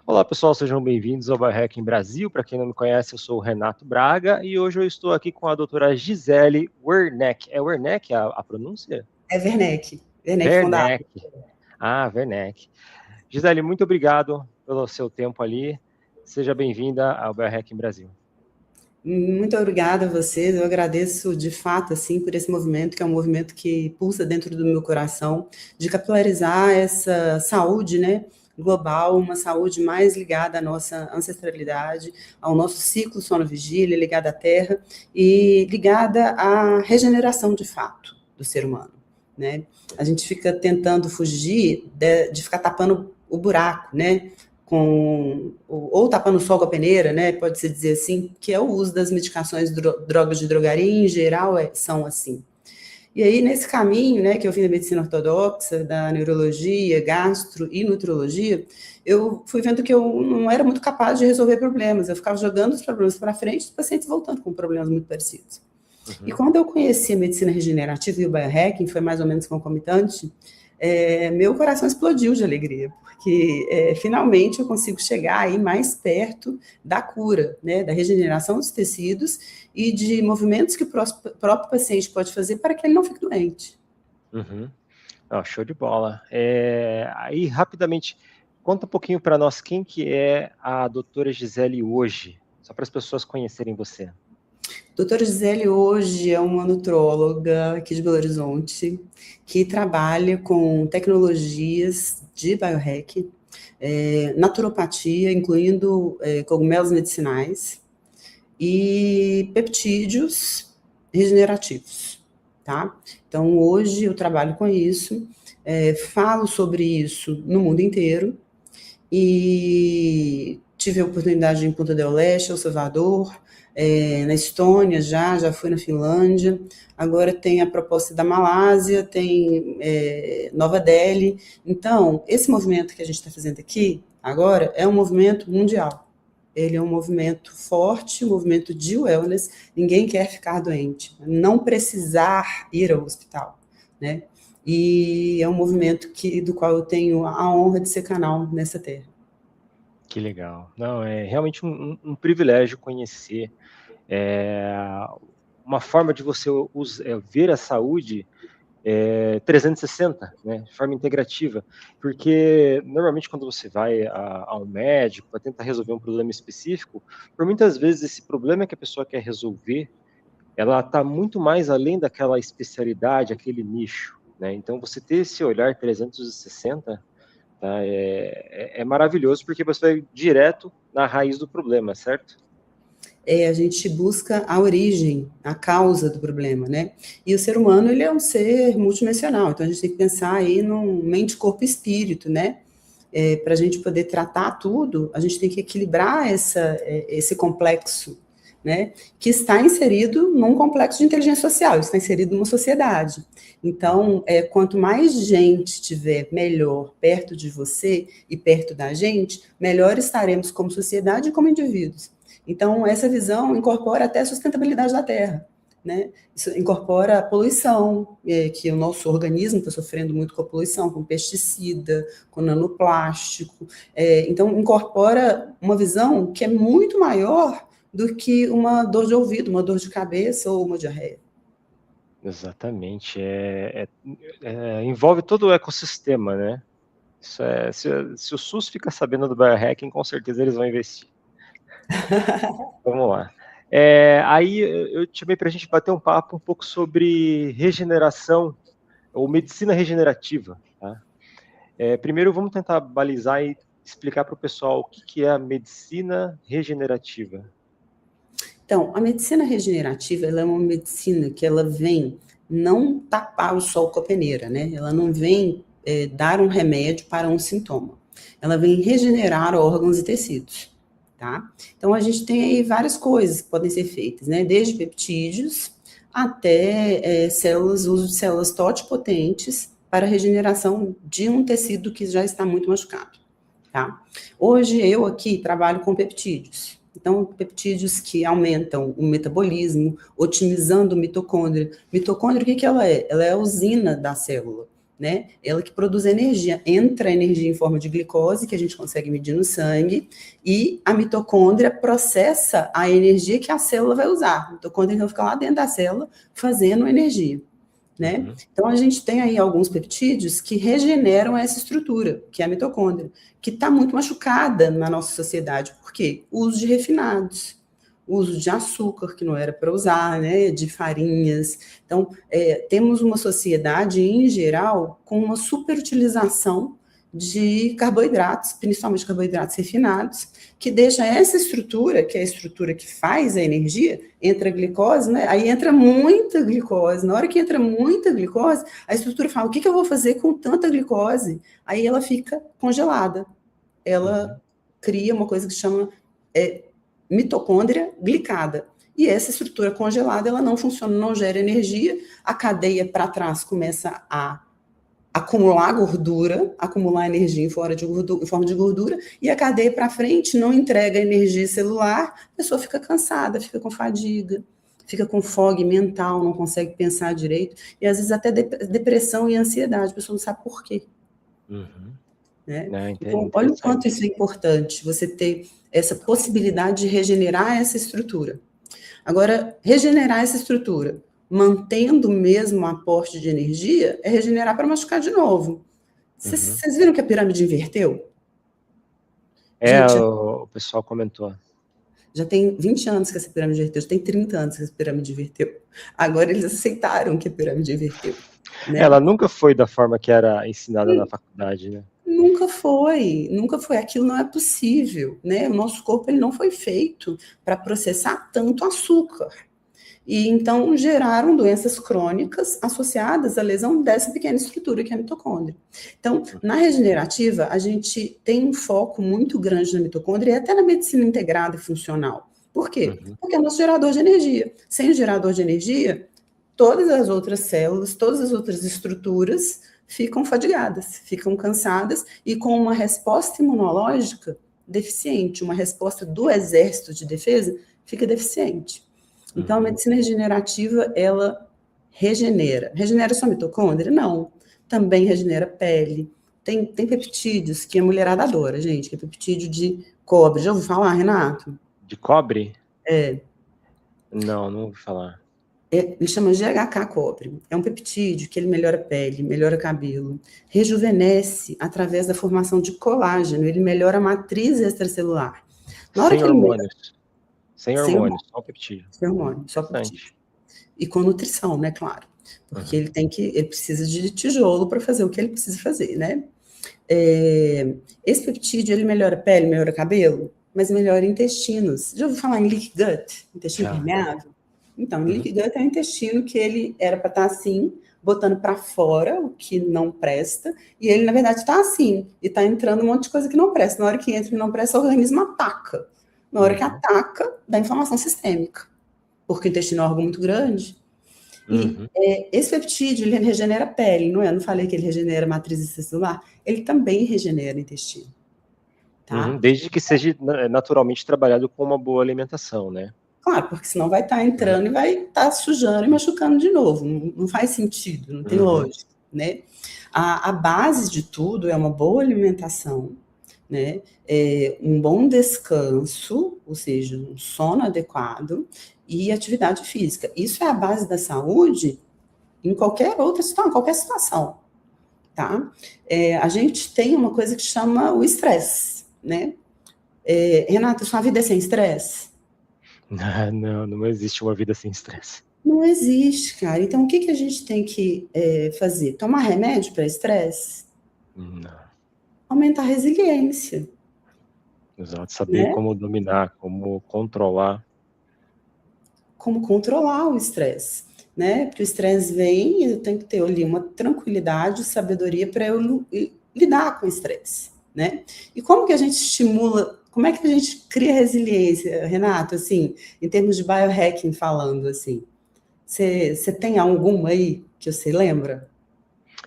Olá pessoal, sejam bem-vindos ao Biohacking Brasil. Para quem não me conhece, eu sou o Renato Braga e hoje eu estou aqui com a doutora Gisele Werneck. É Werneck a pronúncia? É Werneck. Werneck Fundado. Werneck. Ah, Werneck. Gisele, muito obrigado pelo seu tempo ali. Seja bem-vinda ao Biohacking Brasil. Muito obrigada a vocês. Eu agradeço de fato assim por esse movimento, que é um movimento que pulsa dentro do meu coração, de capilarizar essa saúde, né, global, uma saúde mais ligada à nossa ancestralidade, ao nosso ciclo sono-vigília, ligada à terra e ligada à regeneração de fato do ser humano, né? A gente fica tentando fugir de ficar tapando o buraco, né? Ou tapando o sol com a peneira, né? Pode-se dizer assim, que é o uso das medicações, drogas de drogaria, em geral, são assim. E aí, nesse caminho, né, que eu vim da medicina ortodoxa, da neurologia, gastro e nutrologia, eu fui vendo que eu não era muito capaz de resolver problemas. Eu ficava jogando os problemas para frente, os pacientes voltando com problemas muito parecidos. E quando eu conheci a medicina regenerativa e o biohacking, foi mais ou menos concomitante, meu coração explodiu de alegria, porque finalmente eu consigo chegar aí mais perto da cura, né, da regeneração dos tecidos e de movimentos que o próprio paciente pode fazer para que ele não fique doente. Oh, show de bola. Aí, rapidamente, conta um pouquinho para nós quem que é a doutora Gisele hoje, só para as pessoas conhecerem você. Doutora Gisele hoje é uma nutróloga aqui de Belo Horizonte, que trabalha com tecnologias de biohack, naturopatia, incluindo cogumelos medicinais e peptídeos regenerativos, tá? Então, hoje eu trabalho com isso, falo sobre isso no mundo inteiro e tive a oportunidade de ir em Punta del Este, El Salvador, na Estônia já fui na Finlândia, agora tem a proposta da Malásia, tem Nova Delhi. Então, esse movimento que a gente está fazendo aqui, agora, é um movimento mundial. Ele é um movimento forte, um movimento de wellness, ninguém quer ficar doente, não precisar ir ao hospital, né? E é um movimento do qual eu tenho a honra de ser canal nessa terra. Que legal. Não, é realmente um privilégio conhecer uma forma de você ver a saúde 360, né, de forma integrativa, porque normalmente quando você vai a um médico para tentar resolver um problema específico, por muitas vezes esse problema que a pessoa quer resolver, ela está muito mais além daquela especialidade, aquele nicho, né? Então você ter esse olhar 360, tá, é maravilhoso, porque você vai direto na raiz do problema, certo? A gente busca a origem, a causa do problema, né? E o ser humano, ele é um ser multidimensional, então a gente tem que pensar aí num mente, corpo e espírito, né? Para a gente poder tratar tudo, a gente tem que equilibrar esse complexo, né? Que está inserido num complexo de inteligência social, está inserido numa sociedade. Então, quanto mais gente tiver melhor perto de você e perto da gente, melhor estaremos como sociedade e como indivíduos. Então, essa visão incorpora até a sustentabilidade da Terra, né? Isso incorpora a poluição, que o nosso organismo está sofrendo muito com a poluição, com pesticida, com nanoplástico. Então, incorpora uma visão que é muito maior do que uma dor de ouvido, uma dor de cabeça ou uma diarreia. Exatamente. Envolve todo o ecossistema, né? Se o SUS fica sabendo do biohacking, com certeza eles vão investir. Vamos lá. Aí eu te chamei para a gente bater um papo um pouco sobre regeneração, ou medicina regenerativa. Tá? Primeiro, vamos tentar balizar e explicar para o pessoal o que é a medicina regenerativa. Então, a medicina regenerativa, ela é uma medicina que ela vem não tapar o sol com a peneira, né? Ela não vem dar um remédio para um sintoma. Ela vem regenerar órgãos e tecidos, tá? Então, a gente tem aí várias coisas que podem ser feitas, né? Desde peptídeos até uso de células totipotentes para a regeneração de um tecido que já está muito machucado, tá? Hoje, eu aqui trabalho com peptídeos. Então, peptídeos que aumentam o metabolismo, otimizando o mitocôndrio. Mitocôndrio, o que ela é? Ela é a usina da célula. né? Ela que produz energia. Entra a energia em forma de glicose, que a gente consegue medir no sangue, e a mitocôndria processa a energia que a célula vai usar. A mitocôndria então fica lá dentro da célula fazendo energia, né? Uhum. Então a gente tem aí alguns peptídeos que regeneram essa estrutura, que é a mitocôndria, que está muito machucada na nossa sociedade. Por quê? O uso de refinados, o uso de açúcar, que não era para usar, né, de farinhas. Então, temos uma sociedade, em geral, com uma superutilização de carboidratos, principalmente carboidratos refinados, que deixa essa estrutura, que é a estrutura que faz a energia, entra a glicose, né? Aí entra muita glicose. Na hora que entra muita glicose, a estrutura fala: o que eu vou fazer com tanta glicose? Aí ela fica congelada. Ela cria uma coisa que chama mitocôndria glicada. E essa estrutura congelada, ela não funciona, não gera energia, a cadeia para trás começa a acumular gordura, acumular energia em forma de gordura, e a cadeia para frente não entrega energia celular, a pessoa fica cansada, fica com fadiga, fica com fog mental, não consegue pensar direito, e às vezes até depressão e ansiedade, a pessoa não sabe por quê. Né? Então, olha o quanto isso é importante, você ter essa possibilidade de regenerar essa estrutura. Agora, regenerar essa estrutura, mantendo o mesmo aporte de energia, é regenerar para machucar de novo. Vocês viram que a pirâmide inverteu? Gente, o pessoal comentou. Já tem 20 anos que essa pirâmide inverteu, já tem 30 anos que essa pirâmide inverteu. Agora eles aceitaram que a pirâmide inverteu. Né? Ela nunca foi da forma que era ensinada na faculdade, né? Nunca foi. Aquilo não é possível, né? O nosso corpo ele não foi feito para processar tanto açúcar. E então geraram doenças crônicas associadas à lesão dessa pequena estrutura que é a mitocôndria. Então, na regenerativa, a gente tem um foco muito grande na mitocôndria e até na medicina integrada e funcional. Por quê? Porque é nosso gerador de energia. Sem o gerador de energia, todas as outras células, todas as outras estruturas ficam fadigadas, ficam cansadas e com uma resposta imunológica deficiente, uma resposta do exército de defesa fica deficiente. Então, a medicina regenerativa, ela regenera. Regenera só a mitocôndria? Não. Também regenera pele. Tem peptídeos que a mulherada adora, gente, que é peptídeo de cobre. Já ouviu falar, Renato? De cobre? É. Não ouvi falar. Ele chama GHK cobre. É um peptídeo que ele melhora a pele, melhora cabelo, rejuvenesce através da formação de colágeno, ele melhora a matriz extracelular. Sem hormônios. Sem hormônios, só peptídeo. Sem hormônio, só peptídeo. E com nutrição, né, claro. Porque ele precisa de tijolo para fazer o que ele precisa fazer, né? Esse peptídeo, ele melhora a pele, melhora o cabelo, mas melhora intestinos. Já ouviu falar em leaky gut? Intestino permeável? Então, o leaky gut é o intestino que ele era para estar assim, botando para fora o que não presta, e ele, na verdade, está assim, e está entrando um monte de coisa que não presta. Na hora que entra e não presta, o organismo ataca. Na hora que ataca, dá inflamação sistêmica, porque o intestino é um órgão muito grande. E esse peptídeo, ele regenera a pele, não é? Eu não falei que ele regenera a matriz extracelular? Ele também regenera o intestino. Tá? Desde que seja naturalmente trabalhado com uma boa alimentação, né? Claro, porque senão vai estar entrando e vai estar sujando e machucando de novo. Não faz sentido, não tem lógica, né? A base de tudo é uma boa alimentação, né? Um bom descanso, ou seja, um sono adequado e atividade física. Isso é a base da saúde em qualquer outra situação, qualquer situação, tá? A gente tem uma coisa que chama o estresse, né? Renata, sua vida é sem estresse? Não existe uma vida sem estresse. Não existe, cara. Então, o que a gente tem que fazer? Tomar remédio para estresse? Não. Aumentar a resiliência. Exato, saber como dominar, como controlar. Como controlar o estresse, né? Porque o estresse vem e eu tenho que ter ali uma tranquilidade, sabedoria para eu lidar com o estresse, né? E como que a gente estimula, como é que a gente cria resiliência, Renato, assim, em termos de biohacking falando, assim? Você tem alguma aí que você lembra?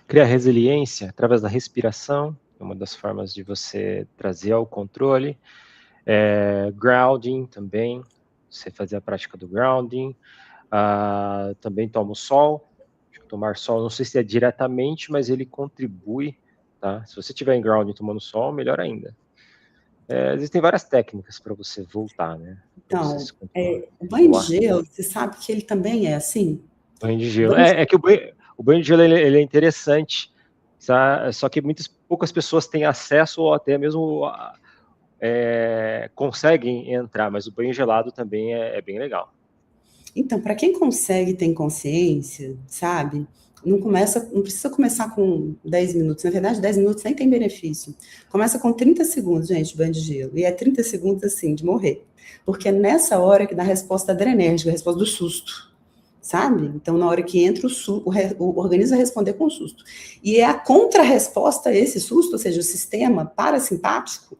Criar resiliência através da respiração, é uma das formas de você trazer ao controle. Grounding também, você fazer a prática do grounding. Também tomo sol, tomar sol. Não sei se é diretamente, mas ele contribui, tá? Se você estiver em grounding tomando sol, melhor ainda. Existem várias técnicas para você voltar, né? Para você Então, se o banho de controlar. gelo, você sabe que ele também é assim? Banho de O gelo. banho de É que o banho de gelo ele é interessante, só que poucas pessoas têm acesso ou até mesmo conseguem entrar, mas o banho gelado também é bem legal. Então, para quem consegue, tem consciência, sabe? Não precisa começar com 10 minutos. Na verdade, 10 minutos nem tem benefício. Começa com 30 segundos, gente, banho de gelo. E é 30 segundos, assim, de morrer. Porque é nessa hora que dá a resposta adrenérgica, a resposta do susto, sabe? Então, na hora que entra o organismo vai responder com susto. E é a contra-resposta a esse susto, ou seja, o sistema parasimpático,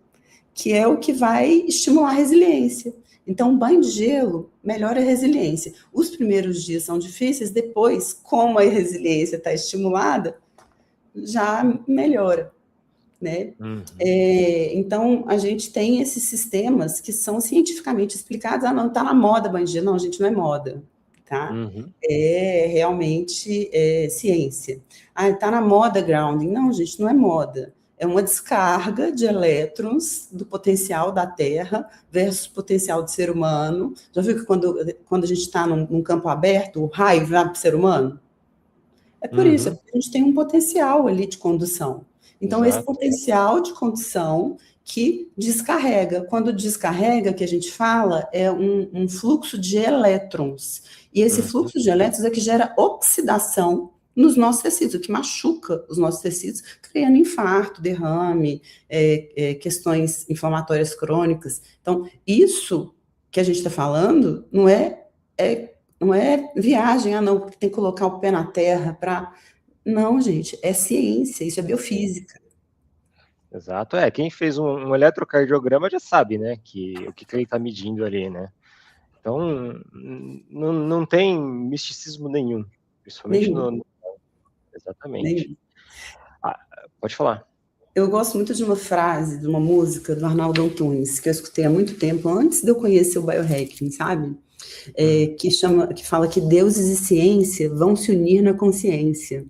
que é o que vai estimular a resiliência. Então, o banho de gelo melhora a resiliência. Os primeiros dias são difíceis, depois, como a resiliência está estimulada, já melhora, né? Uhum. Então, a gente tem esses sistemas que são cientificamente explicados. Ah, não, está na moda banho de gelo. Não, gente, não é moda, tá? Uhum. É realmente ciência. Ah, está na moda grounding. Não, gente, não é moda. É uma descarga de elétrons do potencial da Terra versus potencial do ser humano. Já viu que quando a gente está num campo aberto, o raio vai para o ser humano? É por isso, é porque a gente tem um potencial ali de condução. Então, esse Exato. potencial de condução que descarrega. Quando descarrega, que a gente fala, é um fluxo de elétrons. E esse fluxo de elétrons é que gera oxidação nos nossos tecidos, o que machuca os nossos tecidos, criando infarto, derrame, questões inflamatórias crônicas. Então, isso que a gente está falando não é viagem, não, porque tem que colocar o pé na terra para... Não, gente, é ciência, isso é biofísica. Exato. Quem fez um eletrocardiograma já sabe, né, que o que ele está medindo ali, né? Então, não tem misticismo nenhum, principalmente Nenhum. Exatamente. Nenhum. Pode falar. Eu gosto muito de uma frase, de uma música do Arnaldo Antunes, que eu escutei há muito tempo, antes de eu conhecer o biohacking, sabe? Que fala que deuses e ciência vão se unir na consciência,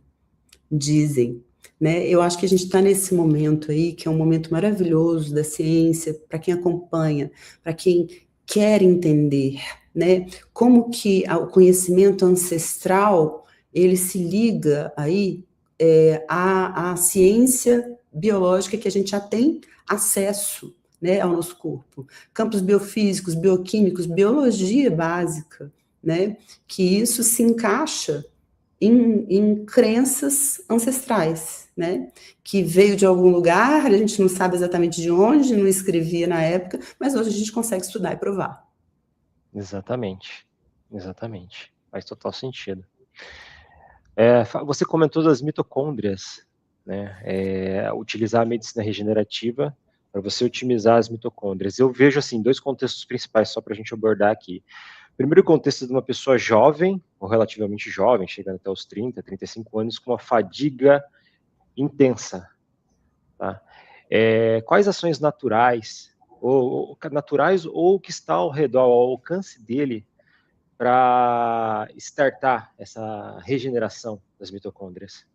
dizem. Né? Eu acho que a gente está nesse momento aí, que é um momento maravilhoso da ciência, para quem acompanha, para quem quer entender, né? Como que o conhecimento ancestral, ele se liga aí à ciência biológica que a gente já tem acesso, né, ao nosso corpo. Campos biofísicos, bioquímicos, biologia básica, né? Que isso se encaixa em crenças ancestrais, né? Que veio de algum lugar, a gente não sabe exatamente de onde, não escrevia na época, mas hoje a gente consegue estudar e provar. Exatamente. Faz total sentido. Você comentou das mitocôndrias, né? Utilizar a medicina regenerativa para você otimizar as mitocôndrias. Eu vejo assim dois contextos principais só para a gente abordar aqui. Primeiro contexto de uma pessoa jovem, ou relativamente jovem, chegando até os 30, 35 anos, com uma fadiga intensa. Tá? Quais ações naturais ou que está ao redor, ao alcance dele, para startar essa regeneração das mitocôndrias?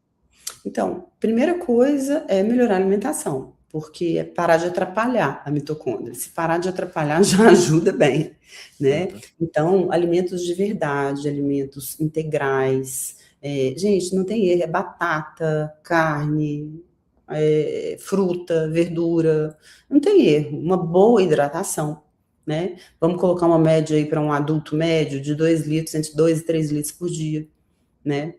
Então, primeira coisa é melhorar a alimentação, porque é parar de atrapalhar a mitocôndria. Se parar de atrapalhar, já ajuda bem, né? Então, alimentos de verdade, alimentos integrais. Gente, não tem erro, é batata, carne, fruta, verdura, não tem erro. Uma boa hidratação, né? Vamos colocar uma média aí para um adulto médio de 2 litros, entre 2 e 3 litros por dia, né?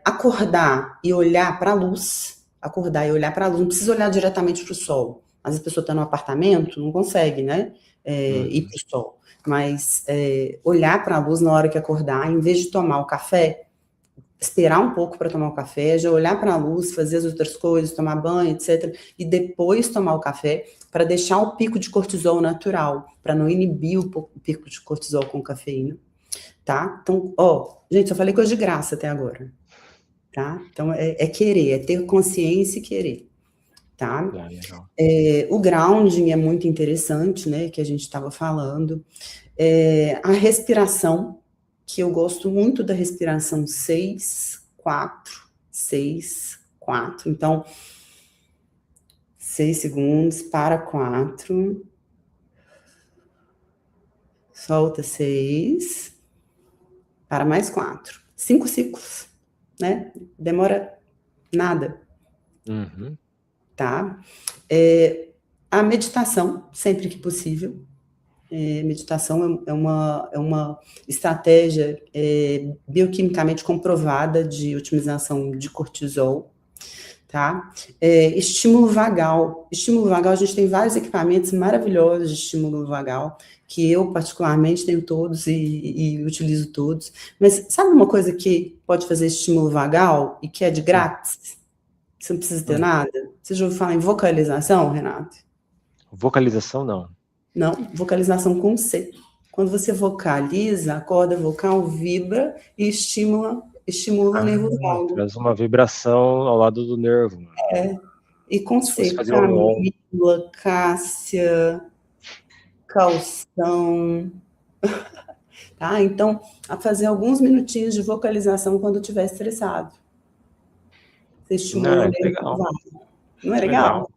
Acordar e olhar para a luz, não precisa olhar diretamente para o sol. Às vezes a pessoa está no apartamento, não consegue, né? Ir para o sol. Mas olhar para a luz na hora que acordar, em vez de tomar o café, esperar um pouco para tomar o café, já olhar para a luz, fazer as outras coisas, tomar banho, etc. E depois tomar o café, para deixar o pico de cortisol natural, para não inibir o pico de cortisol com cafeína. Tá? Então, gente, eu falei coisa de graça até agora, tá? Então, é querer, é ter consciência e querer, tá? Legal. O grounding é muito interessante, né, que a gente estava falando. A respiração, que eu gosto muito da respiração 6, 4, 6, 4. Então, 6 segundos, para 4, solta 6, para mais 4. 5 ciclos, né? Demora nada, Uhum. tá? A meditação, sempre que possível. Meditação é uma estratégia bioquimicamente comprovada de otimização de cortisol, tá? Estímulo vagal. Estímulo vagal, a gente tem vários equipamentos maravilhosos de estímulo vagal, que eu particularmente tenho todos e utilizo todos. Mas sabe uma coisa que pode fazer estímulo vagal e que é de grátis? Você não precisa ter nada? Você já ouviu falar em vocalização, Renato? Vocalização, não. Não, vocalização com C. Quando você vocaliza, a corda vocal vibra e estimula o nervo vago. Traz uma vibração ao lado do nervo. E com Se fosse C, fazer Camila, Cássia, Calção, tá? Então, a fazer alguns minutinhos de vocalização quando estiver estressado. Você estimula o nervo legal. vago. Não é legal?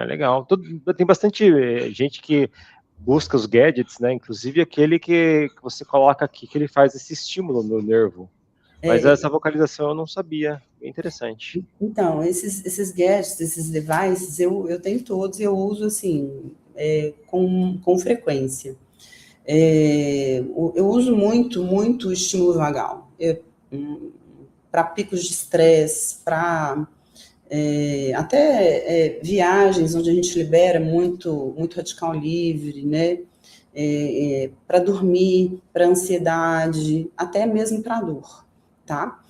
Legal. Tem bastante gente que busca os gadgets, né? Inclusive aquele que você coloca aqui, que ele faz esse estímulo no nervo. Mas essa vocalização eu não sabia. Bem interessante. Então, esses gadgets, esses devices, eu tenho todos e eu uso, assim, com frequência. Eu uso muito o estímulo vagal. Para picos de estresse, para até viagens onde a gente libera muito radical livre, né? Para dormir, para ansiedade, até mesmo para dor, tá?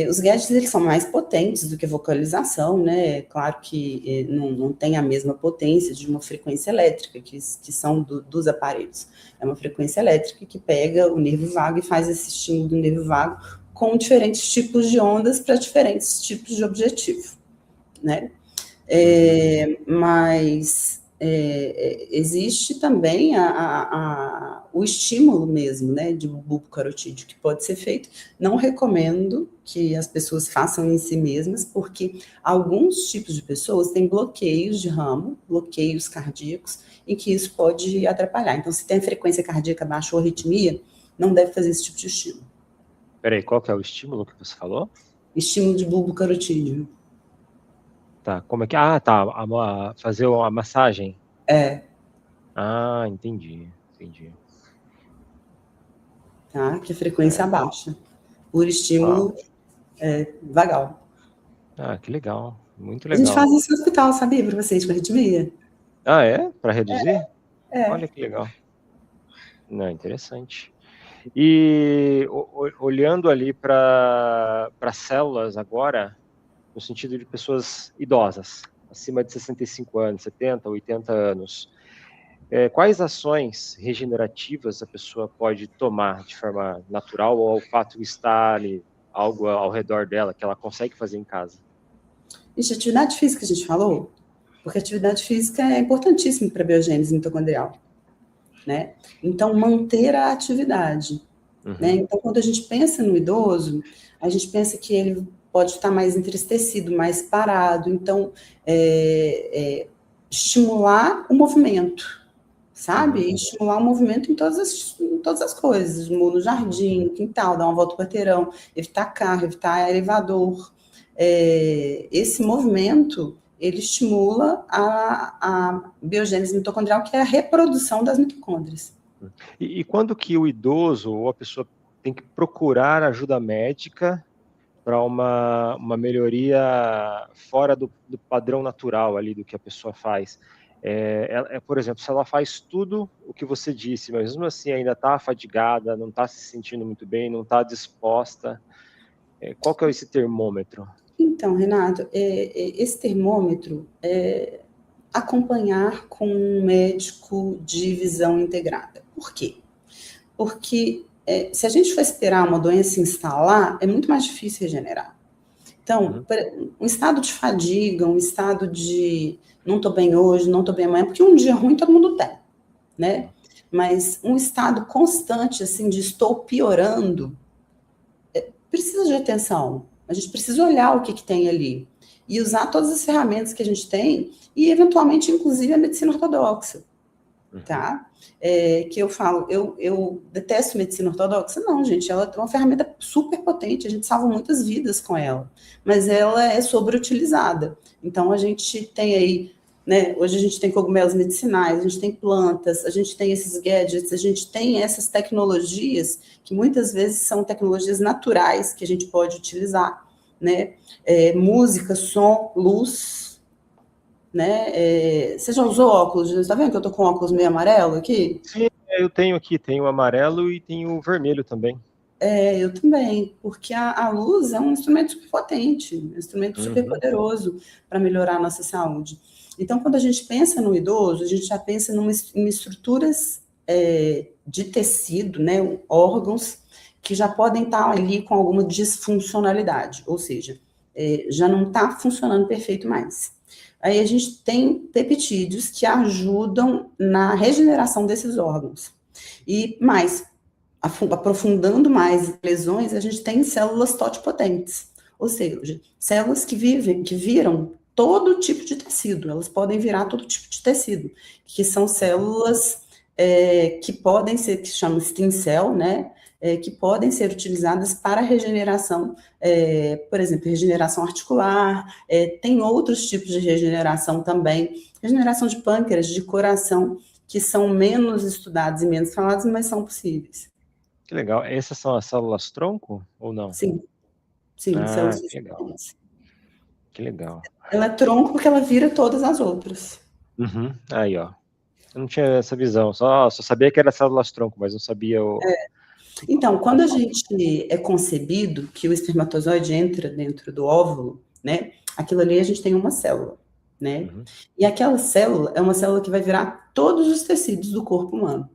Os gadgets, eles são mais potentes do que a vocalização, né? Claro que não tem a mesma potência de uma frequência elétrica, que são dos aparelhos. É uma frequência elétrica que pega o nervo vago e faz esse estímulo do nervo vago com diferentes tipos de ondas para diferentes tipos de objetivo, né? Mas existe também o estímulo mesmo, né, de bulbo carotídeo, que pode ser feito. Não recomendo que as pessoas façam em si mesmas, porque alguns tipos de pessoas têm bloqueios de ramo, bloqueios cardíacos, em que isso pode atrapalhar. Então, se tem frequência cardíaca baixa ou arritmia, não deve fazer esse tipo de estímulo. Peraí, qual que é o estímulo que você falou? Estímulo de bulbo carotídeo. Tá, como é que... tá, fazer uma massagem. Entendi. Tá, que a frequência baixa, por estímulo vagal. Que legal, muito A legal. gente faz isso no hospital, sabia, para vocês com arritmia? Para reduzir? Olha que legal. Não, interessante. E olhando ali para células agora, no sentido de pessoas idosas, acima de 65 anos, 70, 80 anos, quais ações regenerativas a pessoa pode tomar de forma natural ou ao fato de estar ali algo ao redor dela que ela consegue fazer em casa? Gente, atividade física a gente falou, porque a atividade física é importantíssima para a biogênese mitocondrial, né? Então, manter a atividade, né? Então, quando a gente pensa no idoso, a gente pensa que ele pode estar mais entristecido, mais parado. Então, estimular o movimento, sabe? Estimular o movimento em todas as coisas, no jardim, no quintal, dar uma volta para o quarteirão, evitar carro, evitar elevador. Esse movimento, ele estimula a biogênese mitocondrial, que é a reprodução das mitocôndrias. E quando que o idoso ou a pessoa tem que procurar ajuda médica para uma melhoria fora do padrão natural ali do que a pessoa faz? Por exemplo, se ela faz tudo o que você disse, mas mesmo assim ainda está fadigada, não está se sentindo muito bem, não está disposta, qual que é esse termômetro? Então, Renato, esse termômetro é acompanhar com um médico de visão integrada. Por quê? Porque se a gente for esperar uma doença instalar, é muito mais difícil regenerar. Então, um estado de fadiga, um estado de não estou bem hoje, não estou bem amanhã, porque um dia ruim todo mundo tem, né? Mas um estado constante, assim, de estou piorando, precisa de atenção. A gente precisa olhar o que tem ali e usar todas as ferramentas que a gente tem e, eventualmente, inclusive, a medicina ortodoxa. Tá? Que eu falo, eu detesto medicina ortodoxa? Não, gente, ela é uma ferramenta super potente, a gente salva muitas vidas com ela, mas ela é sobreutilizada. Então, a gente tem aí, né, hoje a gente tem cogumelos medicinais, a gente tem plantas, a gente tem esses gadgets, a gente tem essas tecnologias que muitas vezes são tecnologias naturais que a gente pode utilizar, né? Música, som, luz, né? Você já usou óculos? Você tá vendo que eu tô com óculos meio amarelo aqui? Sim, eu tenho aqui, tem o amarelo e tem o vermelho também. Eu também, porque a luz é um instrumento super potente, um instrumento super poderoso para melhorar a nossa saúde. Então, quando a gente pensa no idoso, a gente já pensa em estruturas de tecido, né, órgãos que já podem estar ali com alguma disfuncionalidade, ou seja, já não está funcionando perfeito mais. Aí a gente tem peptídeos que ajudam na regeneração desses órgãos. E mais, aprofundando mais lesões, a gente tem células totipotentes, ou seja, células que viram todo tipo de tecido, elas podem virar todo tipo de tecido, que são células que podem ser, que chamam stem cell, né, que podem ser utilizadas para regeneração, por exemplo, regeneração articular, tem outros tipos de regeneração também, regeneração de pâncreas, de coração, que são menos estudados e menos falados, mas são possíveis. Que legal. Essas são as células tronco ou não? Sim, células Que legal. Que legal. Ela é tronco porque ela vira todas as outras. Aí, ó. Eu não tinha essa visão, só sabia que era células tronco, mas não sabia o... Então, quando a gente é concebido, que o espermatozoide entra dentro do óvulo, né? Aquilo ali a gente tem uma célula, né? E aquela célula é uma célula que vai virar todos os tecidos do corpo humano.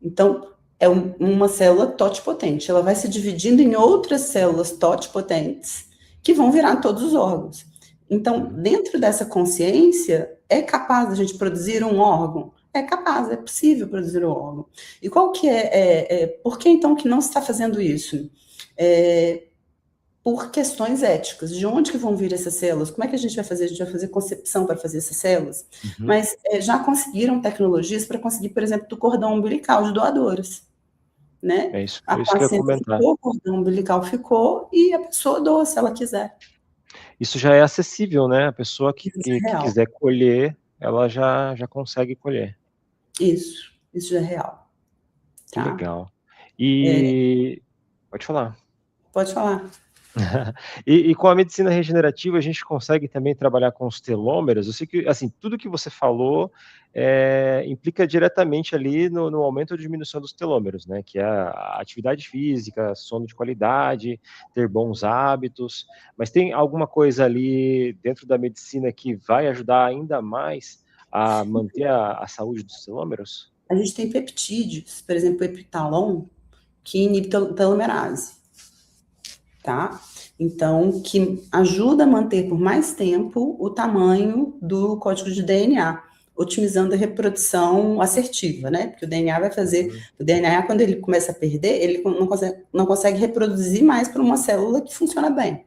Então, é uma célula totipotente. Ela vai se dividindo em outras células totipotentes que vão virar todos os órgãos. Então, dentro dessa consciência, é capaz a gente produzir um órgão? É capaz, é possível produzir um órgão. E qual que por que então que não se está fazendo isso? Por questões éticas. De onde que vão vir essas células? Como é que a gente vai fazer? A gente vai fazer concepção para fazer essas células? Mas já conseguiram tecnologias para conseguir, por exemplo, do cordão umbilical de doadores. Né? É isso, A isso que eu ia placenta comentar. ficou, o cordão umbilical ficou e a pessoa doa se ela quiser. Isso já é acessível, né? A pessoa que É quiser colher, ela já consegue colher. Isso já é real. Que Tá? legal. E... Pode falar. Pode falar. E com a medicina regenerativa, a gente consegue também trabalhar com os telômeros. Eu sei que, assim, tudo que você falou implica diretamente ali no aumento ou diminuição dos telômeros, né? Que é a atividade física, sono de qualidade, ter bons hábitos. Mas tem alguma coisa ali dentro da medicina que vai ajudar ainda mais a manter a saúde dos telômeros? A gente tem peptídeos, por exemplo, o epitalon, que inibe telomerase. Tá? Então, que ajuda a manter por mais tempo o tamanho do código de DNA, otimizando a reprodução assertiva, né? Porque o DNA vai fazer, o DNA, quando ele começa a perder, ele não consegue reproduzir mais para uma célula que funciona bem.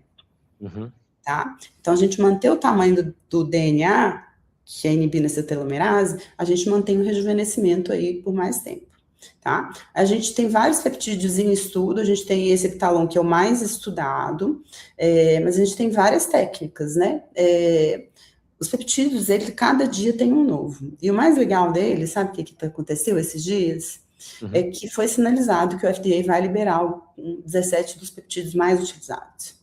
Tá? Então, a gente manter o tamanho do DNA, que é inibindo essa telomerase, a gente mantém o rejuvenescimento aí por mais tempo. Tá? A gente tem vários peptídeos em estudo, a gente tem esse epitalon que é o mais estudado, mas a gente tem várias técnicas, né? Os peptídeos, cada dia tem um novo. E o mais legal dele, sabe o que aconteceu esses dias? É que foi sinalizado que o FDA vai liberar 17 dos peptídeos mais utilizados.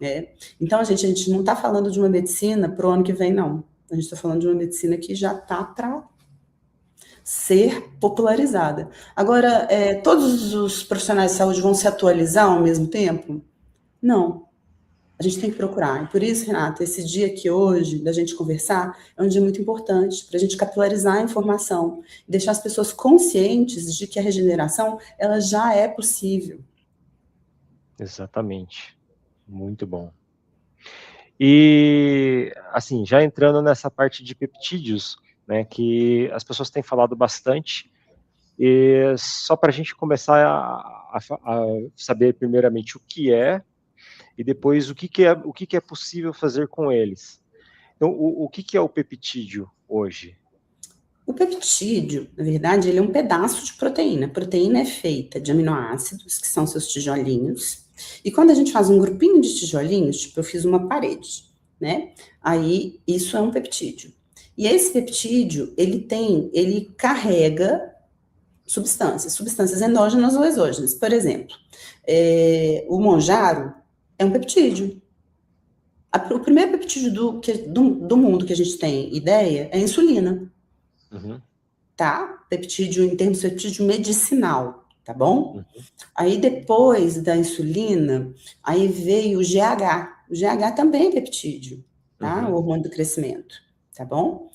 Né? Então, a gente não está falando de uma medicina para o ano que vem, não. A gente está falando de uma medicina que já está para ser popularizada. Agora, todos os profissionais de saúde vão se atualizar ao mesmo tempo? Não. A gente tem que procurar. E por isso, Renata, esse dia aqui hoje, da gente conversar, é um dia muito importante para a gente capilarizar a informação, deixar as pessoas conscientes de que a regeneração, ela já é possível. Exatamente. Muito bom. E, assim, já entrando nessa parte de peptídeos, né, que as pessoas têm falado bastante, e só para a gente começar a saber primeiramente o que é, e depois o que é possível fazer com eles. Então, o que é o peptídeo hoje? O peptídeo, na verdade, ele é um pedaço de proteína. A proteína é feita de aminoácidos, que são seus tijolinhos. E quando a gente faz um grupinho de tijolinhos, tipo, eu fiz uma parede, né? Aí, isso é um peptídeo. E esse peptídeo, ele carrega substâncias endógenas ou exógenas. Por exemplo, o monjaro é um peptídeo. O primeiro peptídeo do mundo que a gente tem ideia é a insulina. Uhum. Tá? Peptídeo, em termos de peptídeo medicinal, tá bom? Uhum. Aí depois da insulina, aí veio o GH. O GH também é peptídeo, tá? Uhum. O hormônio do crescimento, tá bom?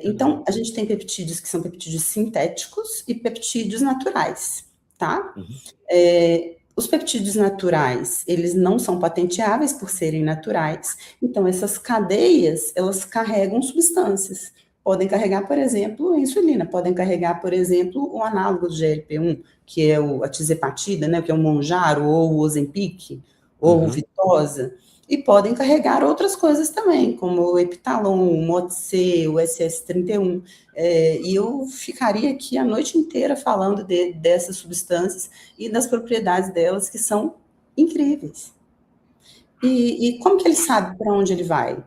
Então, a gente tem peptídeos que são peptídeos sintéticos e peptídeos naturais, tá? Uhum. Os peptídeos naturais, eles não são patenteáveis por serem naturais, então essas cadeias, elas carregam substâncias. Podem carregar, por exemplo, a insulina, podem carregar, por exemplo, o análogo do GLP-1, que é a tizepatida, né, que é o Mounjaro, ou o Ozempic, ou o Victoza, e podem carregar outras coisas também, como o Epitalon, o MOT-C, o SS31, e eu ficaria aqui a noite inteira falando dessas substâncias e das propriedades delas, que são incríveis. E como que ele sabe para onde ele vai?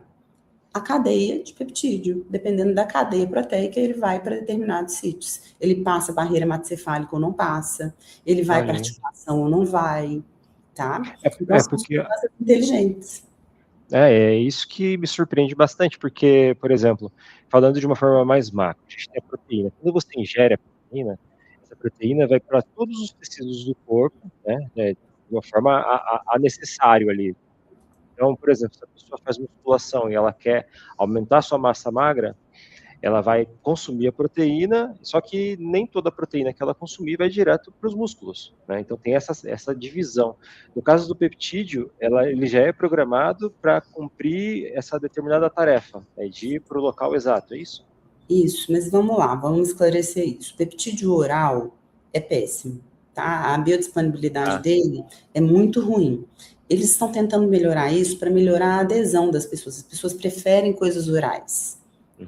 A cadeia de peptídeo. Dependendo da cadeia proteica, ele vai para determinados sítios. Ele passa a barreira hematocefálica ou não passa, ele vai para articulação ou não vai, tá? Então, são Porque substâncias inteligentes. é isso que me surpreende bastante, porque, por exemplo, falando de uma forma mais macro, a gente tem a proteína. Quando você ingere a proteína, essa proteína vai para todos os tecidos do corpo, né, de uma forma a necessário ali. Então, por exemplo, se a pessoa faz musculação e ela quer aumentar a sua massa magra, ela vai consumir a proteína, só que nem toda a proteína que ela consumir vai direto para os músculos, né? Então tem essa divisão. No caso do peptídeo, ele já é programado para cumprir essa determinada tarefa, né, de ir para o local exato, é isso? Isso, mas vamos lá, vamos esclarecer isso. O peptídeo oral é péssimo, tá? A biodisponibilidade dele é muito ruim. Eles estão tentando melhorar isso para melhorar a adesão das pessoas. As pessoas preferem coisas orais,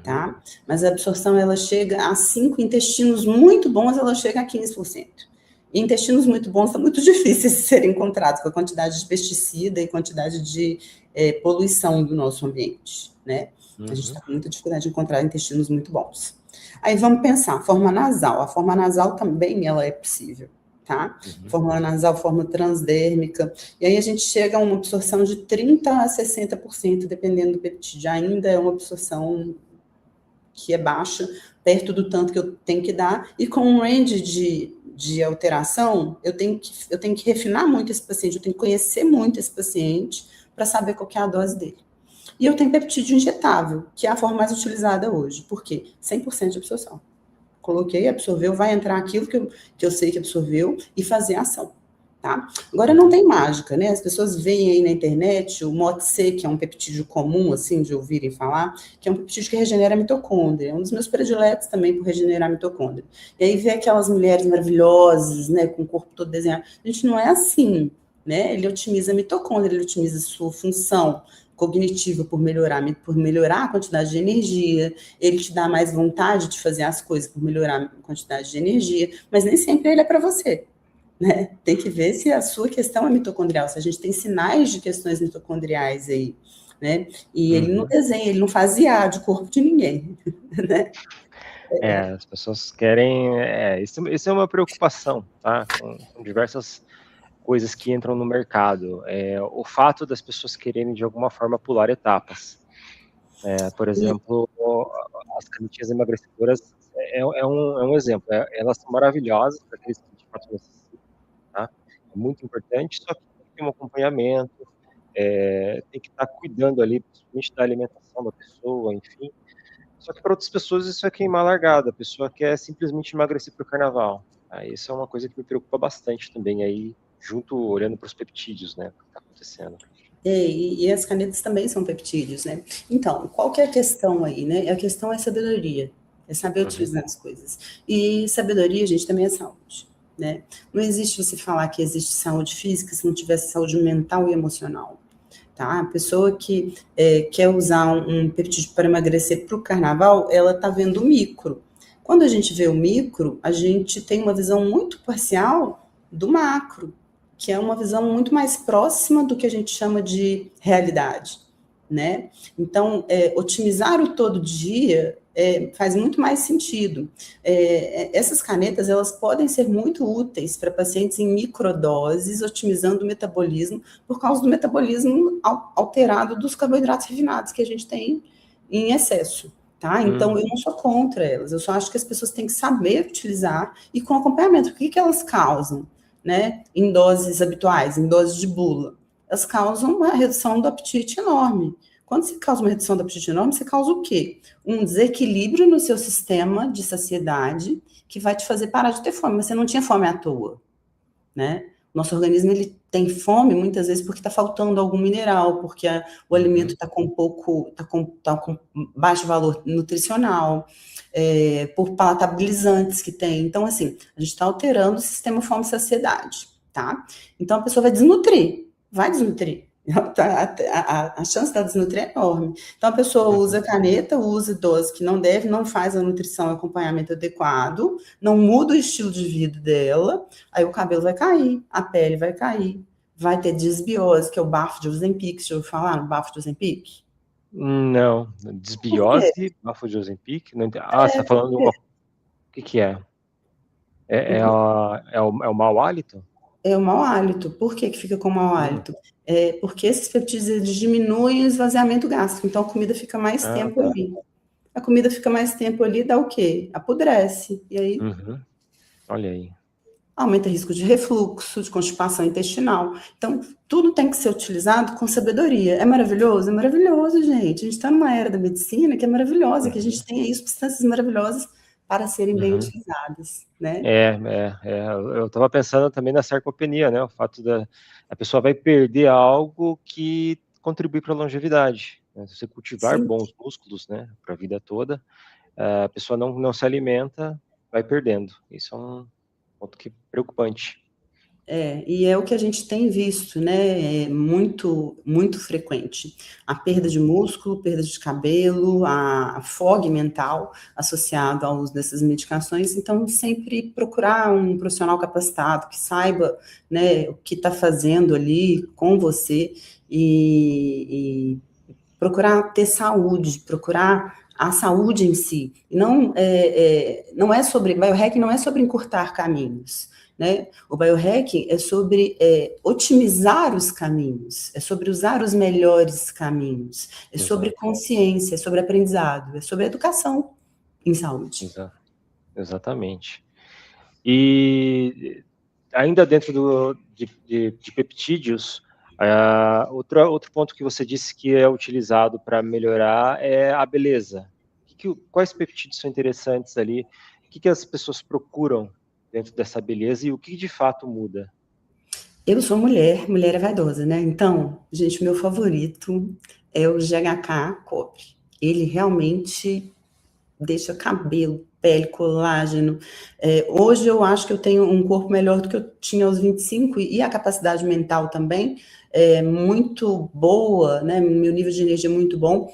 tá? Mas a absorção, ela chega a 5 intestinos muito bons, ela chega a 15%. E intestinos muito bons são muito difíceis de serem encontrados, com a quantidade de pesticida e quantidade de poluição do nosso ambiente, né? A gente está com muita dificuldade de encontrar intestinos muito bons. Aí vamos pensar, forma nasal. A forma nasal também ela é possível, tá? Forma nasal, forma transdérmica. E aí a gente chega a uma absorção de 30% a 60%, dependendo do peptídeo. Ainda é uma absorção que é baixa, perto do tanto que eu tenho que dar. E com um range de alteração, eu tenho que refinar muito esse paciente, eu tenho que conhecer muito esse paciente para saber qual que é a dose dele. E eu tenho peptídeo injetável, que é a forma mais utilizada hoje. Por quê? 100% de absorção. Coloquei, absorveu, vai entrar aquilo que eu sei que absorveu e fazer a ação. Tá? Agora, não tem mágica, né? As pessoas veem aí na internet o MOT-C, que é um peptídeo comum, assim, de ouvirem falar, que é um peptídeo que regenera a mitocôndria. É um dos meus prediletos também por regenerar a mitocôndria. E aí vê aquelas mulheres maravilhosas, né, com o corpo todo desenhado. A gente, não é assim, né? Ele otimiza a mitocôndria, ele otimiza a sua função cognitiva por melhorar a quantidade de energia, ele te dá mais vontade de fazer as coisas por melhorar a quantidade de energia, mas nem sempre ele é para você, né? Tem que ver se a sua questão é mitocondrial, se a gente tem sinais de questões mitocondriais aí, né? E ele não desenha, ele não faz IA de corpo de ninguém, né? As pessoas querem, isso é uma preocupação, tá? Com diversas coisas que entram no mercado. O fato das pessoas quererem, de alguma forma, pular etapas. Por exemplo, as canetinhas emagrecedoras é um exemplo. Elas são maravilhosas para aqueles que de fato necessitam, tá? É muito importante, só que tem que ter um acompanhamento, tem que estar cuidando ali, principalmente da alimentação da pessoa, enfim. Só que para outras pessoas isso é queimar a largada, a pessoa quer simplesmente emagrecer para o carnaval. Isso é uma coisa que me preocupa bastante também aí, junto, olhando para os peptídeos, né, o que está acontecendo. E as canetas também são peptídeos, né? Então, qual que é a questão aí, né? A questão é sabedoria, é saber utilizar as coisas. E sabedoria, gente, também é saúde. né? Não existe você falar que existe saúde física se não tivesse saúde mental e emocional. Tá? A pessoa que quer usar um peptídeo para emagrecer para o carnaval, ela está vendo o micro. Quando a gente vê o micro, a gente tem uma visão muito parcial do macro, que é uma visão muito mais próxima do que a gente chama de realidade, né? Então, otimizar o todo dia faz muito mais sentido. Essas canetas, elas podem ser muito úteis para pacientes em microdoses, otimizando o metabolismo, por causa do metabolismo alterado dos carboidratos refinados que a gente tem em excesso. Tá? Então, eu não sou contra elas, eu só acho que as pessoas têm que saber utilizar e com acompanhamento. O que elas causam, né? Em doses habituais, em doses de bula? Elas causam uma redução do apetite enorme. Quando você causa uma redução do apetite enorme, você causa o quê? Um desequilíbrio no seu sistema de saciedade que vai te fazer parar de ter fome, mas você não tinha fome à toa, né? Nosso organismo, ele tem fome muitas vezes porque está faltando algum mineral, porque o alimento está com baixo valor nutricional, por palatabilizantes que tem. Então, assim, a gente está alterando o sistema fome-saciedade, tá? Então, a pessoa vai desnutrir. A chance da desnutrir é enorme. Então, a pessoa usa caneta, usa dose que não deve, não faz a nutrição e acompanhamento adequado, não muda o estilo de vida dela, aí o cabelo vai cair, a pele vai cair, vai ter desbiose, que é o bafo de Ozempic. Você já ouviu falar no bafo de Ozempic? Não, desbiose, bafo de Ozempic? Não entendi. Você está falando o que é? É o mau hálito? É o mau hálito. Por que fica com mau hálito? Porque esses peptídeos eles diminuem o esvaziamento gástrico, então a comida fica mais tempo ali. A comida fica mais tempo ali, dá o quê? Apodrece. E aí olha aí. Aumenta o risco de refluxo, de constipação intestinal. Então, tudo tem que ser utilizado com sabedoria. É maravilhoso? É maravilhoso, gente. A gente está numa era da medicina que é maravilhosa, que a gente tem aí substâncias maravilhosas para serem bem utilizadas, né? Eu estava pensando também na sarcopenia, né? O fato da a pessoa vai perder algo que contribui para a longevidade. Né? Se você cultivar bons músculos, né, para a vida toda, a pessoa não se alimenta, vai perdendo. Isso é um ponto que é preocupante. E é o que a gente tem visto, né? É muito, muito frequente. A perda de músculo, perda de cabelo, a fog mental associado ao uso dessas medicações. Então, sempre procurar um profissional capacitado que saiba, né, o que está fazendo ali com você e procurar ter saúde, procurar a saúde em si. Não é sobre biohacking, não é sobre encurtar caminhos. Né? O biohacking é sobre otimizar os caminhos, é sobre usar os melhores caminhos, é sobre consciência, é sobre aprendizado, é sobre educação em saúde. Exatamente. E ainda dentro de peptídeos, outro ponto que você disse que é utilizado para melhorar é a beleza. Quais peptídeos são interessantes ali? O que as pessoas procuram dentro dessa beleza e o que de fato muda? Eu sou mulher é vaidosa, né? Então, gente, meu favorito é o GHK Cobre. Ele realmente deixa cabelo, pele, colágeno. Hoje eu acho que eu tenho um corpo melhor do que eu tinha aos 25 e a capacidade mental também é muito boa, né? Meu nível de energia é muito bom.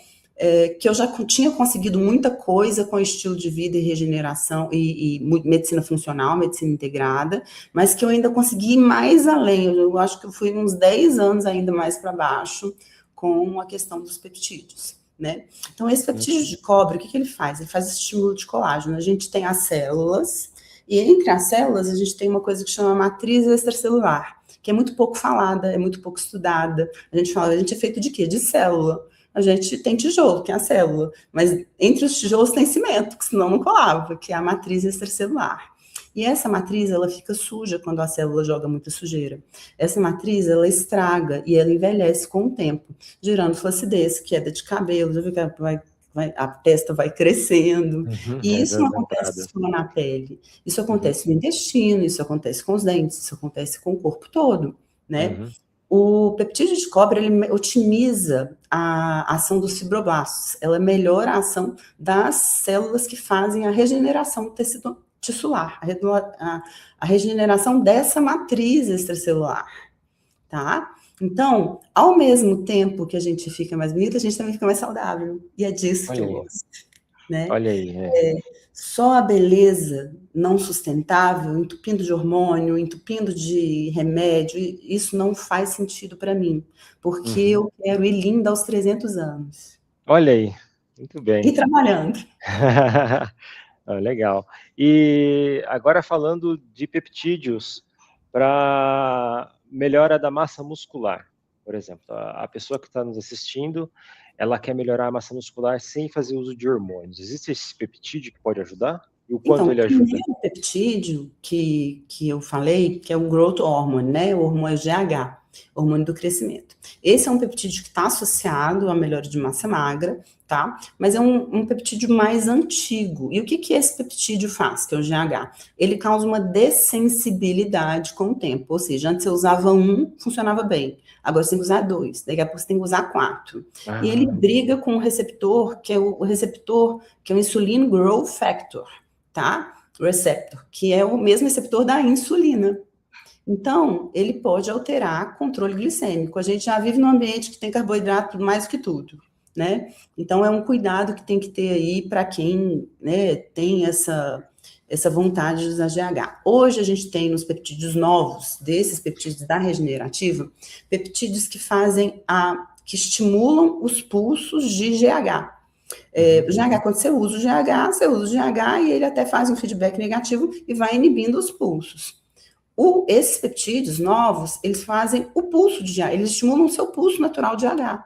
Que eu já tinha conseguido muita coisa com estilo de vida e regeneração e medicina funcional, medicina integrada, mas que eu ainda consegui ir mais além. Eu acho que eu fui uns 10 anos ainda mais para baixo com a questão dos peptídeos, né? Então, esse peptídeo de cobre, o que ele faz? Ele faz estímulo de colágeno. A gente tem as células, e entre as células a gente tem uma coisa que chama matriz extracelular, que é muito pouco falada, é muito pouco estudada. A gente fala, a gente é feito de quê? De célula. A gente tem tijolo, que é a célula, mas entre os tijolos tem cimento, que senão não colava, que é a matriz extracelular. E essa matriz, ela fica suja quando a célula joga muita sujeira. Essa matriz, ela estraga e ela envelhece com o tempo, gerando flacidez, queda de cabelo, já viu que a testa vai crescendo. E isso não acontece só na pele. Isso acontece no intestino, isso acontece com os dentes, isso acontece com o corpo todo, né? O peptídeo de cobre, ele otimiza a ação dos fibroblastos, ela melhora a ação das células que fazem a regeneração tissular, a regeneração dessa matriz extracelular, tá? Então, ao mesmo tempo que a gente fica mais bonita, a gente também fica mais saudável. E é disso que Olha eu aí, gosto, né? olha aí. Só a beleza não sustentável, entupindo de hormônio, entupindo de remédio, isso não faz sentido para mim, porque Uhum. eu quero ir linda aos 300 anos. Olha aí, muito E bem. trabalhando. Ah, legal. E agora falando de peptídeos para melhora da massa muscular, por exemplo, a pessoa que está nos assistindo, ela quer melhorar a massa muscular sem fazer uso de hormônios. Existe esse peptídeo que pode ajudar? E o Então, quanto o ele ajuda? primeiro peptídeo que eu falei, que é o growth hormone, né? O hormônio GH, hormônio do crescimento. Esse é um peptídeo que está associado à melhora de massa magra, tá? Mas é um peptídeo mais antigo. E o que esse peptídeo faz, que é o GH? Ele causa uma dessensibilidade com o tempo. Ou seja, antes você usava um, funcionava bem. Agora você tem que usar dois, daqui a pouco você tem que usar quatro. E ele Ah, briga com o receptor, que é o receptor, que é o insulin growth factor, tá? Receptor, que é o mesmo receptor da insulina. Então, ele pode alterar controle glicêmico. A gente já vive num ambiente que tem carboidrato mais do que tudo, né? Então, é um cuidado que tem que ter aí para quem, né, tem essa vontade de usar GH. Hoje a gente tem nos peptídeos novos, desses peptídeos da regenerativa, peptídeos que que estimulam os pulsos de GH. O GH, quando você usa o GH e ele até faz um feedback negativo e vai inibindo os pulsos. Esses peptídeos novos, eles fazem o pulso de GH, eles estimulam o seu pulso natural de GH.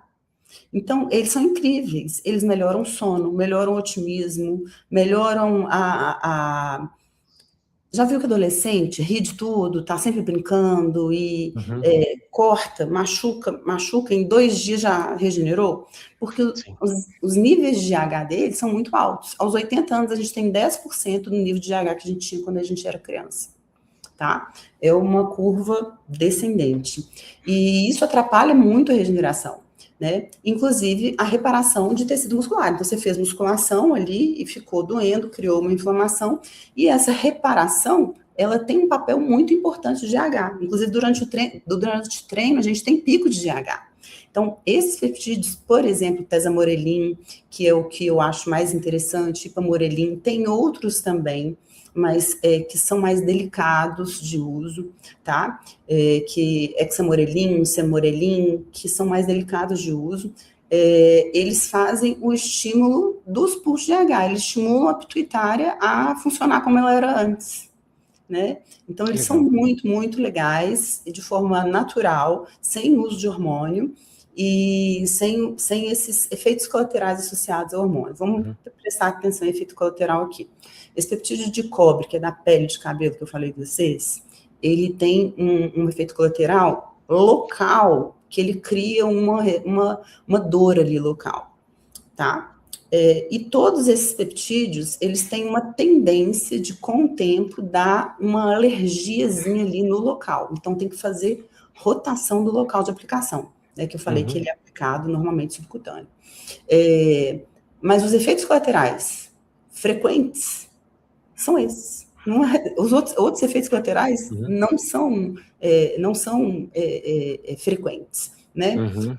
Então, eles são incríveis, eles melhoram o sono, melhoram o otimismo, melhoram Já viu que adolescente ri de tudo, tá sempre brincando e uhum, corta, machuca, em 2 dias já regenerou? Porque sim. os níveis de GH deles são muito altos. Aos 80 anos, a gente tem 10% do nível de GH que a gente tinha quando a gente era criança, tá? É uma curva descendente. E isso atrapalha muito a regeneração, né? Inclusive a reparação de tecido muscular. Então, você fez musculação ali e ficou doendo, criou uma inflamação, e essa reparação, ela tem um papel muito importante de GH. Inclusive, durante o treino, a gente tem pico de GH. Então, esses peptídeos, por exemplo, tesamorelin, que é o que eu acho mais interessante, ipamorelin, tem outros também, mas que são mais delicados de uso, tá? Que hexamorelin, semorelin, que são mais delicados de uso, eles fazem o estímulo dos pulsos de GH, eles estimulam a pituitária a funcionar como ela era antes, né? Então, eles são Legal. muito, muito legais, e de forma natural, sem uso de hormônio, e sem esses efeitos colaterais associados ao hormônio. Vamos prestar atenção em efeito colateral aqui. Esse peptídeo de cobre, que é da pele de cabelo que eu falei com vocês, ele tem um efeito colateral local, que ele cria uma dor ali local, tá? E todos esses peptídeos, eles têm uma tendência de, com o tempo, dar uma alergiazinha ali no local. Então, tem que fazer rotação do local de aplicação, né? Que eu falei que ele é aplicado normalmente subcutâneo. Mas os efeitos colaterais frequentes são esses. Os outros efeitos colaterais não são frequentes, né?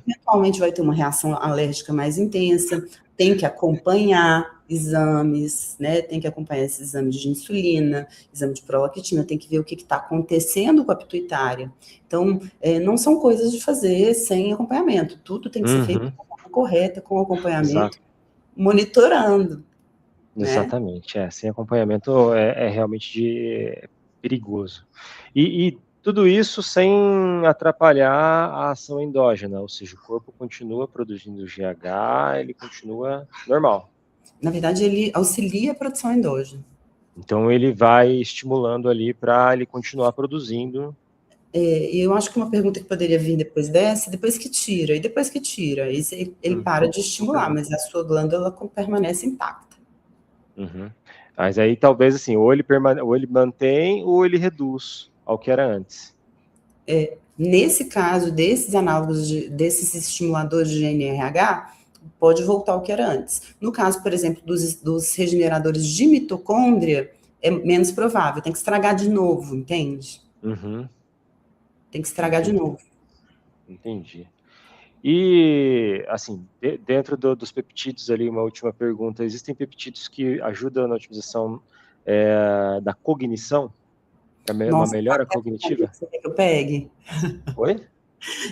Eventualmente vai ter uma reação alérgica mais intensa, tem que acompanhar exames, né? Tem que acompanhar esses exames de insulina, exame de prolactina, tem que ver o que está acontecendo com a pituitária. Então, não são coisas de fazer sem acompanhamento. Tudo tem que ser feito de forma correta, com acompanhamento, Exato. monitorando, né? Exatamente, sem acompanhamento é realmente perigoso. E tudo isso sem atrapalhar a ação endógena, ou seja, o corpo continua produzindo GH, ele continua normal. Na verdade, ele auxilia a produção endógena. Então ele vai estimulando ali para ele continuar produzindo. E eu acho que uma pergunta que poderia vir depois dessa, depois que tira, ele para de estimular, mas a sua glândula permanece intacta. Mas aí talvez assim, ou ele mantém ou ele reduz ao que era antes. Nesse caso, desses análogos, desses estimuladores de GNRH, pode voltar ao que era antes. No caso, por exemplo, dos regeneradores de mitocôndria, é menos provável. Tem que estragar de novo, entende? Uhum. Tem que estragar de novo. Entendi. E, assim, dentro dos peptídeos ali, uma última pergunta. Existem peptídeos que ajudam na otimização da cognição? Uma Nossa, melhora cognitiva? você quer que eu pegue? Oi?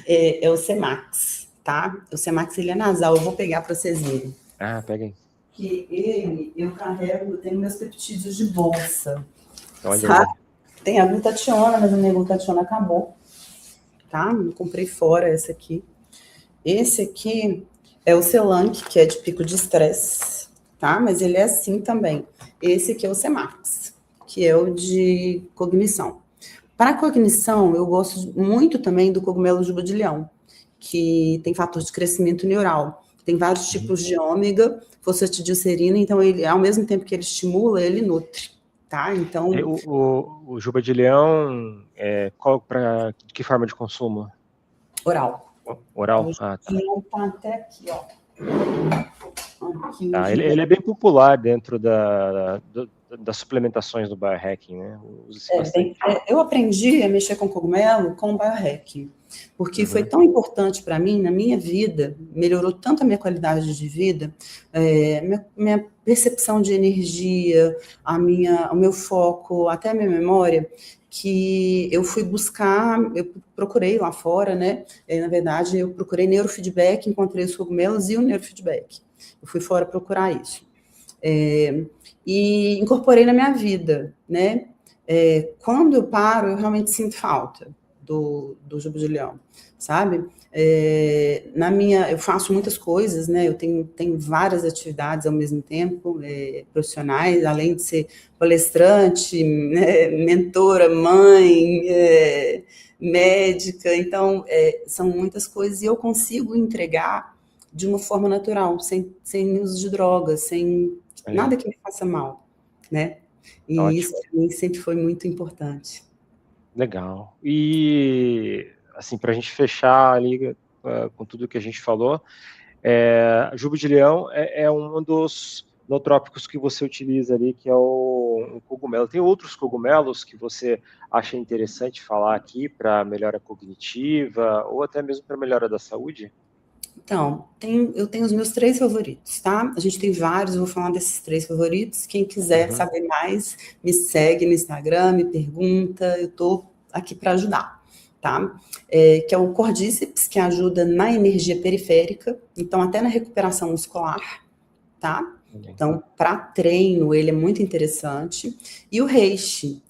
É o Semax, tá? O Semax, ele é nasal, eu vou pegar para vocês verem. Ah, pega aí. Que eu carrego, eu tenho meus peptídeos de bolsa, Olha sabe? aí. Tem a glutationa, mas a minha glutationa acabou, tá? Eu comprei fora essa aqui. Esse aqui é o Celanc, que é de pico de estresse, tá? Mas ele é assim também. Esse aqui é o Semax, que é o de cognição. Para cognição, eu gosto muito também do cogumelo juba de leão, que tem fator de crescimento neural. Tem vários tipos de ômega, fosfatidilcerina, então ele, ao mesmo tempo que ele estimula, ele nutre, tá? Então, O juba de leão, de que forma de consumo? oral. Oral? O Ah, tá. leão tá até aqui, ó. Aqui, Tá, ele é bem popular dentro das suplementações do biohacking, né? Usa-se bastante. Eu aprendi a mexer com cogumelo com o biohacking, porque foi tão importante para mim, na minha vida, melhorou tanto a minha qualidade de vida, minha percepção de energia, o meu foco, até a minha memória, que eu fui buscar, eu procurei lá fora, né? Na verdade, eu procurei neurofeedback, encontrei os cogumelos e o neurofeedback. Eu fui fora procurar isso. E incorporei na minha vida, né? Quando eu paro, eu realmente sinto falta do juba de leão, sabe? Eu faço muitas coisas, né? Eu tenho várias atividades ao mesmo tempo, profissionais, além de ser palestrante, né, mentora, mãe, médica, então são muitas coisas e eu consigo entregar de uma forma natural, sem uso de drogas, sem nada que me faça mal, né? E Ótimo. isso para mim sempre foi muito importante. Legal. E, assim, para a gente fechar ali com tudo que a gente falou, juba de leão é um dos nootrópicos que você utiliza ali, que é um cogumelo. Tem outros cogumelos que você acha interessante falar aqui para melhora cognitiva ou até mesmo para melhora da saúde? Então, eu tenho os meus 3 favoritos, tá? A gente tem vários, eu vou falar desses 3 favoritos. Quem quiser saber mais, me segue no Instagram, me pergunta, eu tô aqui para ajudar, tá? Que é o Cordíceps, que ajuda na energia periférica, então até na recuperação muscular, tá? Então, para treino, ele é muito interessante. E o reishi,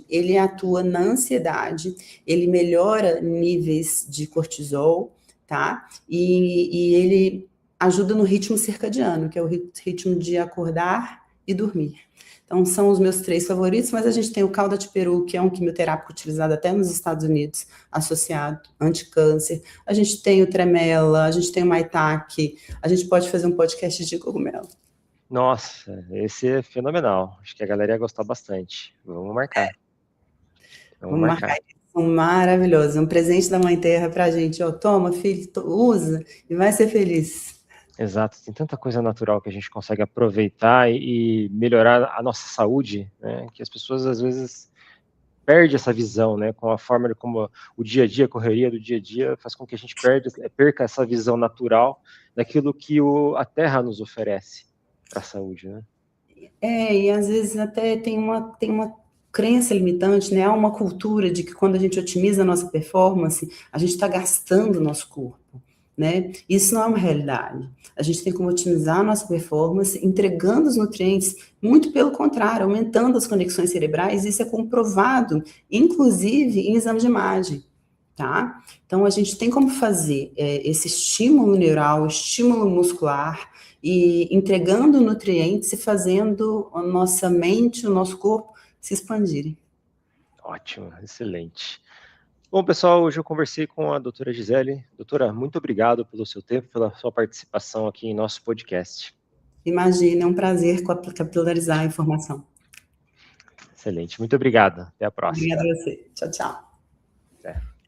ele atua na ansiedade, ele melhora níveis de cortisol, tá? E ele ajuda no ritmo circadiano, que é o ritmo de acordar e dormir. Então, são os meus 3 favoritos, mas a gente tem o cauda de peru, que é um quimioterápico utilizado até nos Estados Unidos, associado anticâncer. A gente tem o tremela, a gente tem o maitake, a gente pode fazer um podcast de cogumelo. Nossa, esse é fenomenal. Acho que a galera ia gostar bastante. Vamos marcar. Vamos marcar isso. Maravilhoso. Um presente da Mãe Terra pra gente. Ó, toma, filho, usa e vai ser feliz. Exato, tem tanta coisa natural que a gente consegue aproveitar e melhorar a nossa saúde, né, que as pessoas às vezes perdem essa visão, né, com a forma como o dia a dia, a correria do dia a dia faz com que a gente perca essa visão natural daquilo que a Terra nos oferece para a saúde, né? E às vezes até tem uma crença limitante, né? Há uma cultura de que quando a gente otimiza a nossa performance, a gente está gastando o nosso corpo, né? Isso não é uma realidade. A gente tem como otimizar a nossa performance entregando os nutrientes, muito pelo contrário, aumentando as conexões cerebrais, isso é comprovado, inclusive em exame de imagem, tá? Então, a gente tem como fazer esse estímulo neural, estímulo muscular, e entregando nutrientes e fazendo a nossa mente, o nosso corpo se expandirem. Ótimo, excelente. Bom, pessoal, hoje eu conversei com a doutora Gisele. Doutora, muito obrigado pelo seu tempo, pela sua participação aqui em nosso podcast. Imagina, é um prazer capilarizar a informação. Excelente, muito obrigado. Até a próxima. Obrigada a você. Tchau, tchau. É.